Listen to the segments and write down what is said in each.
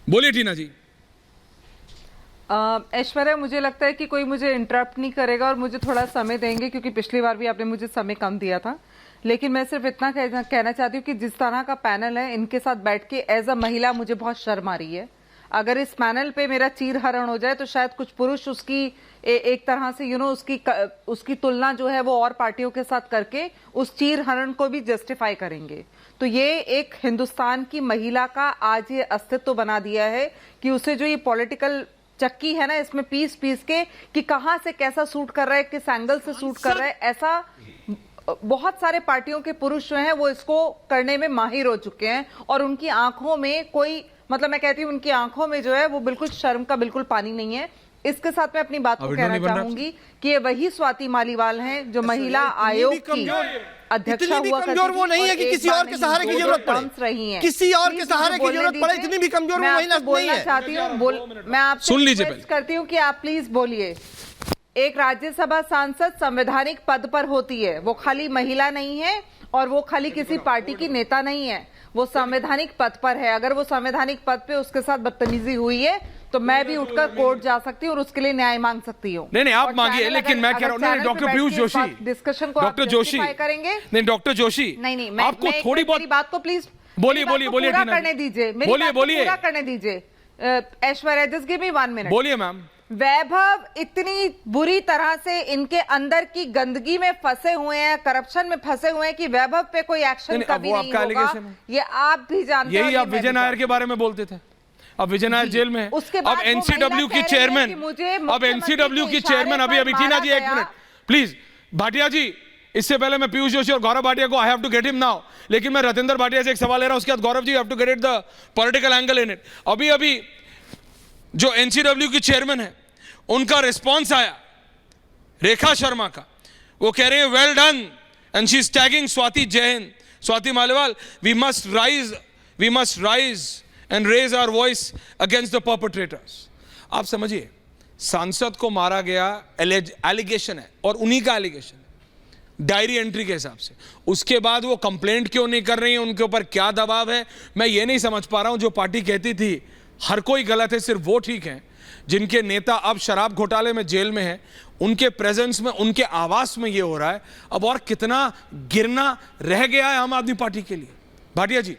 बोलिए टीना जी। ऐश्वर्या, मुझे लगता है कि कोई मुझे इंटरप्ट नहीं करेगा और मुझे थोड़ा समय देंगे, क्योंकि पिछली बार भी आपने मुझे समय कम दिया था। लेकिन मैं सिर्फ इतना कहना चाहती हूँ कि जिस तरह का पैनल है, इनके साथ बैठ के एज अ महिला मुझे बहुत शर्म आ रही है। अगर इस पैनल पे मेरा चीर हरण हो जाए तो शायद कुछ पुरुष उसकी एक तरह से उसकी तुलना जो है वो और पार्टियों के साथ करके उस चीर हरण को भी जस्टिफाई करेंगे। तो ये एक हिंदुस्तान की महिला का आज ये अस्तित्व बना दिया है कि उसे जो ये पॉलिटिकल चक्की है ना, इसमें पीस पीस के कि कहां से कैसा सूट कर रहा है, किस एंगल से सूट कर रहा है, ऐसा बहुत सारे पार्टियों के पुरुष जो हैं वो इसको करने में माहिर हो चुके हैं। और उनकी आंखों में कोई, मतलब मैं कहती हूँ उनकी आंखों में जो है वो बिल्कुल शर्म का बिल्कुल पानी नहीं है। इसके साथ मैं अपनी बात को कहना चाहूंगी कि ये वही स्वाति मालीवाल हैं जो महिला आयोग की अध्यक्षा हुआ करती थी। वो नहीं है कि किसी और के सहारे की जरूरत पड़े, किसी और के सहारे की जरूरत पड़े, इतनी भी कमजोर वो महिला नहीं है। चाहती हूँ, मैं आपसे रिक्वेस्ट करती हूँ कि आप प्लीज बोलिए। एक राज्यसभा सांसद संवैधानिक पद पर होती है, वो खाली महिला नहीं है और वो खाली किसी पार्टी की नेता नहीं है, वो संवैधानिक पद पर है। अगर वो संवैधानिक पद पे उसके साथ बदतमीजी हुई है तो मैं भी उठकर कोर्ट जा सकती हूँ और उसके लिए न्याय मांग सकती हूँ। नहीं आप मांगिए, लेकिन मैं कह रहा हूँ नहीं, डॉक्टर पीयूष जोशी डिस्कशन को डॉक्टर जोशी करेंगे। नहीं डॉक्टर जोशी, नहीं आपको थोड़ी बहुत बात को प्लीज बोलिए पूरा करने दीजिए, बोलिए पूरा करने दीजिए। Aishwarya, just give me 1 minute. बोलिए मैम। वैभव इतनी बुरी तरह से इनके अंदर की गंदगी में फंसे हुए हैं, करप्शन में फंसे हुए हैं कि वैभव पे कोई एक्शन कभी नहीं होगा। ये आप भी जानते हैं। यही आप विजय नायर के बारे में बोलते थे। अब विजय नायर जेल में है। अब एनसीडब्ल्यू की चेयरमैन, अभी टीना जी 1 मिनट प्लीज। भाटिया जी, इससे पहले मैं पीयूष जोशी और गौरव भाटिया को I have to get him now, लेकिन मैं रतेंद्र भाटिया से एक सवाल ले रहा हूं, उसके बाद Gaurav ji have to get it the political angle in it. अभी जो एनसीडब्ल्यू की चेयरमैन है उनका रिस्पॉन्स आया रेखा शर्मा का, वो कह रहे हैं well done and she is tagging Swati Jain, Swati Maliwal, we must rise and raise our voice against the perpetrators. आप समझिए, सांसद को मारा गया, एलिगेशन है और उन्हीं का एलिगेशन है डायरी एंट्री के हिसाब से। उसके बाद वो कंप्लेंट क्यों नहीं कर रही है, उनके ऊपर क्या दबाव है, मैं ये नहीं समझ पा रहा हूं। जो पार्टी कहती थी हर कोई गलत है, सिर्फ वो ठीक है, जिनके नेता अब शराब घोटाले में जेल में है, उनके प्रेजेंस में, उनके आवास में ये हो रहा है। अब और कितना गिरना रह गया है आम आदमी पार्टी के लिए। भाटिया जी।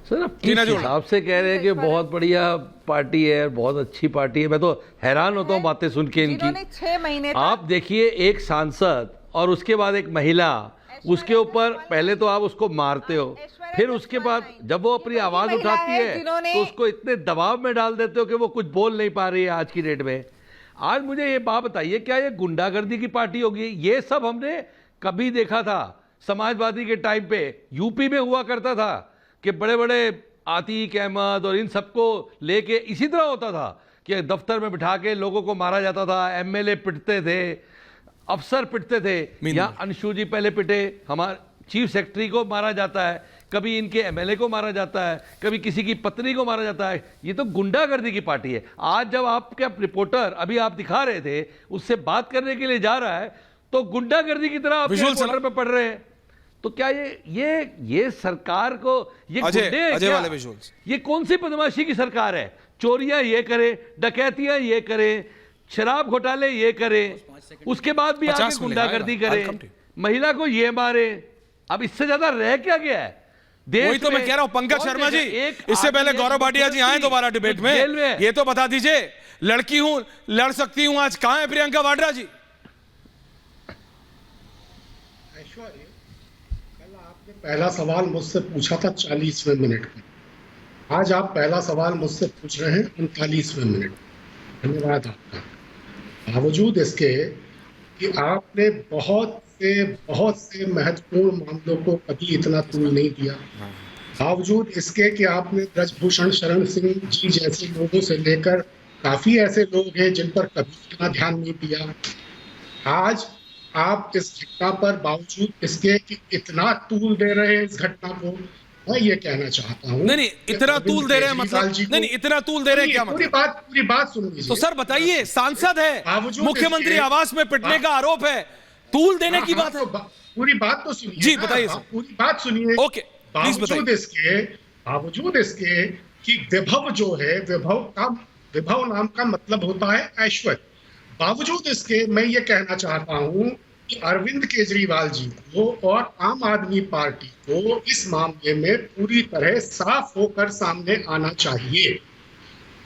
सर, आप किस हिसाब से कह रहे हैं कि बहुत बढ़िया पार्टी है, बहुत अच्छी पार्टी है? मैं तो हैरान होता हूँ बातें सुन के इनकी। 6 महीने आप देखिए, एक सांसद और उसके बाद एक महिला, उसके ऊपर पहले तो आप उसको मारते हो, फिर उसके बाद जब वो अपनी आवाज उठाती है तो उसको इतने दबाव में डाल देते हो कि वो कुछ बोल नहीं पा रही है आज की डेट में। आज मुझे ये बात बताइए, क्या ये गुंडागर्दी की पार्टी होगी? ये सब हमने कभी देखा था समाजवादी के टाइम पे, यूपी में हुआ करता था कि बड़े बड़े आतिक अहमद और इन सबको लेके इसी तरह होता था कि दफ्तर में बिठा के लोगों को मारा जाता था, एमएलए पिटते थे, अफसर पिटते थे। यहाँ अंशु जी पहले पिटे, हमारे चीफ सेक्रेटरी को मारा जाता है, कभी इनके एमएलए को मारा जाता है, कभी किसी की पत्नी को मारा जाता है। ये तो गुंडागर्दी की पार्टी है। आज जब आपका रिपोर्टर अभी आप दिखा रहे थे, उससे बात करने के लिए जा रहा है तो गुंडागर्दी की तरह आप रिपोर्टर पे पढ़ रहे हैं। तो क्या ये सरकार को ये ये कौन सी बदमाशी की सरकार है? चोरियां ये करे, डकैतियां ये करे, शराब घोटाले ये करे, उसके बाद भी आगे गुंडागर्दी करे, महिला को ये मारे। अब इससे ज्यादा रह क्या गया है देश? वही तो मैं कह रहा हूं पंकज शर्मा जी, इससे पहले गौरव भाटिया जी आए दोबारा डिबेट में, ये तो बता दीजिए, लड़की हूं, लड़ सकती हूं, आज कहां है प्रियंका वाड्रा जी? ऐश्वर्या, कल आपने पहला सवाल मुझसे पूछा था 40वें मिनट में, आज आप पहला सवाल मुझसे पूछ रहे हैं 39वें मिनट। धन्यवाद आपका। बावजूद इसके कि आपने बहुत से महत्वपूर्ण मामलों को कभी इतना तूल नहीं दिया, बावजूद इसके कि आपने ब्रजभूषण शरण सिंह जी जैसे लोगों से लेकर काफी ऐसे लोग हैं जिन पर कभी इतना ध्यान नहीं दिया, आज आप इस घटना पर बावजूद इसके कि इतना तूल दे रहे हैं इस घटना को। मैं ये कहना चाहता हूँ, नहीं इतना तूल दे रहे हैं मतलब, नहीं इतना तूल दे रहे हैं क्या मतलब? पूरी बात सुन लीजिए। तो सर बताइए, सांसद है, मुख्यमंत्री आवास में पिटने का आरोप है, तूल देने की बात है, पूरी बात तो सुनिए जी, बताइए सर। पूरी बात सुनिए। ओके, बावजूद इसके कि विभव जो है, विभव नाम का मतलब होता है ऐश्वर्य। बावजूद इसके मैं ये कहना चाहता हूं कि अरविंद केजरीवाल जी को और आम आदमी पार्टी को इस मामले में पूरी तरह साफ होकर सामने आना चाहिए।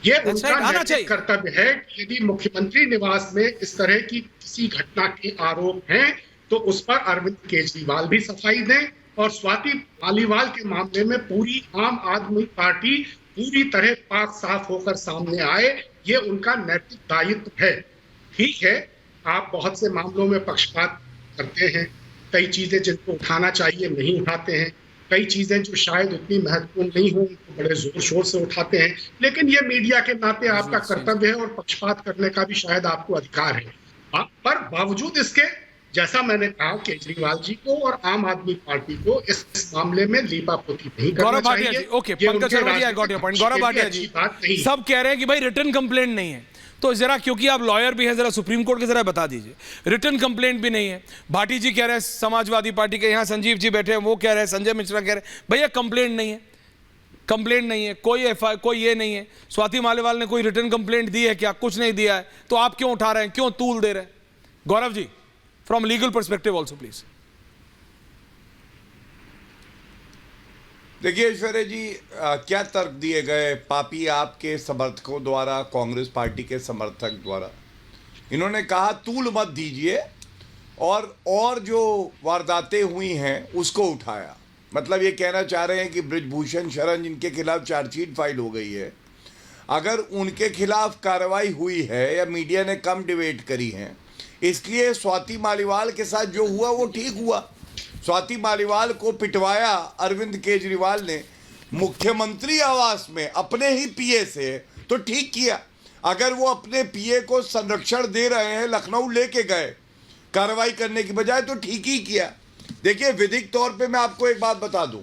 ये उनका नैतिक कर्तव्य है कि यदि मुख्यमंत्री निवास में इस तरह की किसी घटना के आरोप हैं तो उस पर अरविंद केजरीवाल भी सफाई दें, और स्वाति मालीवाल के मामले में पूरी आम आदमी पार्टी पूरी तरह पाक साफ होकर सामने आए। ये उनका नैतिक दायित्व है। ठीक है, आप बहुत से मामलों में पक्षपात करते हैं, कई चीजें जिनको उठाना चाहिए नहीं उठाते हैं, कई चीजें जो शायद उतनी महत्वपूर्ण नहीं हो उनको बड़े जोर शोर से उठाते हैं, लेकिन ये मीडिया के नाते आपका कर्तव्य है और पक्षपात करने का भी शायद आपको अधिकार है। पर बावजूद इसके, जैसा मैंने कहा, केजरीवाल जी को और आम आदमी पार्टी को इस मामले में लीपापोती नहीं करना चाहिए। Okay, Pankaj Sharma ji, I got your point. Gaurav Bhatia ji, सब कह रहे हैं कि भाई रिटर्न कंप्लेंट नहीं है, तो जरा, क्योंकि आप लॉयर भी हैं, जरा सुप्रीम कोर्ट के जरा बता दीजिए। रिटर्न कंप्लेंट भी नहीं है, भाटी जी कह रहे हैं, समाजवादी पार्टी के यहाँ संजीव जी बैठे हैं, वो कह रहे हैं, संजय मिश्रा कह रहे हैं, भैया कंप्लेंट नहीं है, कंप्लेंट नहीं है, कोई ये नहीं है। स्वाति मालीवाल ने कोई रिटर्न कंप्लेंट दी है क्या? कुछ नहीं दिया है, तो आप क्यों उठा रहे हैं, क्यों तूल दे रहे हैं? Gaurav ji, from legal perspective also please. देखिए ऐश्वर्या जी, क्या तर्क दिए गए पापी आपके समर्थकों द्वारा, कांग्रेस पार्टी के समर्थक द्वारा। इन्होंने कहा तूल मत दीजिए, और जो वारदातें हुई हैं उसको उठाया। मतलब ये कहना चाह रहे हैं कि बृजभूषण शरण जिनके खिलाफ चार्जशीट फाइल हो गई है, अगर उनके खिलाफ कार्रवाई हुई है या मीडिया ने कम डिबेट करी है, इसलिए स्वाति मालीवाल के साथ जो हुआ वो ठीक हुआ। स्वाति मालीवाल को पिटवाया अरविंद केजरीवाल ने मुख्यमंत्री आवास में अपने ही पीए से, तो ठीक किया। अगर वो अपने पीए को संरक्षण दे रहे हैं, लखनऊ लेके गए कार्रवाई करने की बजाय, तो ठीक ही किया। देखिए, विधिक तौर पे मैं आपको एक बात बता दूं,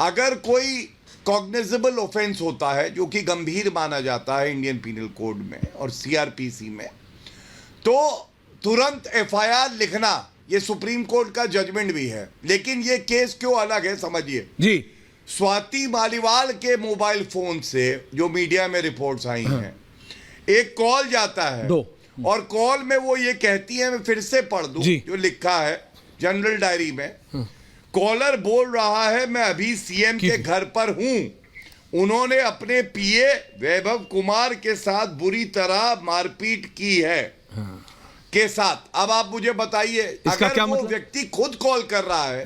अगर कोई कॉग्निजेबल ऑफेंस होता है जो कि गंभीर माना जाता है इंडियन पीनल कोड में और सीआरपीसी में, तो तुरंत एफआईआर लिखना, ये सुप्रीम कोर्ट का जजमेंट भी है। लेकिन ये केस क्यों अलग है समझिए जी। स्वाति मालीवाल के मोबाइल फोन से जो मीडिया में रिपोर्ट्स आई हैं, एक कॉल जाता है और कॉल में वो ये कहती है, मैं फिर से पढ़ दूं जो लिखा है जनरल डायरी में, कॉलर बोल रहा है मैं अभी सीएम के घर पर हूं, उन्होंने अपने पीए वैभव कुमार के साथ बुरी तरह मारपीट की है के साथ। अब आप मुझे बताइए, अगर वो मतलब? व्यक्ति खुद कॉल कर रहा है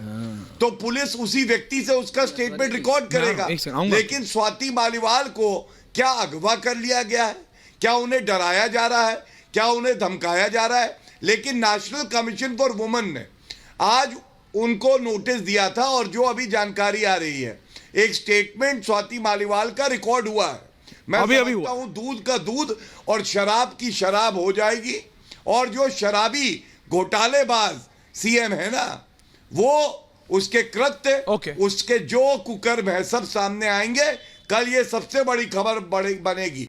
तो पुलिस उसी व्यक्ति से उसका स्टेटमेंट रिकॉर्ड करेगा। लेकिन स्वाति मालीवाल को क्या अगवा कर लिया गया है? क्या उन्हें डराया जा रहा है? क्या उन्हें धमकाया जा रहा है? लेकिन नेशनल कमीशन फॉर वुमेन ने आज उनको नोटिस दिया था, और जो अभी जानकारी आ रही है, एक स्टेटमेंट स्वाति मालीवाल का रिकॉर्ड हुआ है। मैं समझता हूं दूध का दूध और शराब की शराब हो जाएगी, और जो शराबी घोटालेबाज सीएम है ना, वो उसके कृत्य, उसके जो कुकर्म है, सब सामने आएंगे। कल ये सबसे बड़ी खबर बनेगी।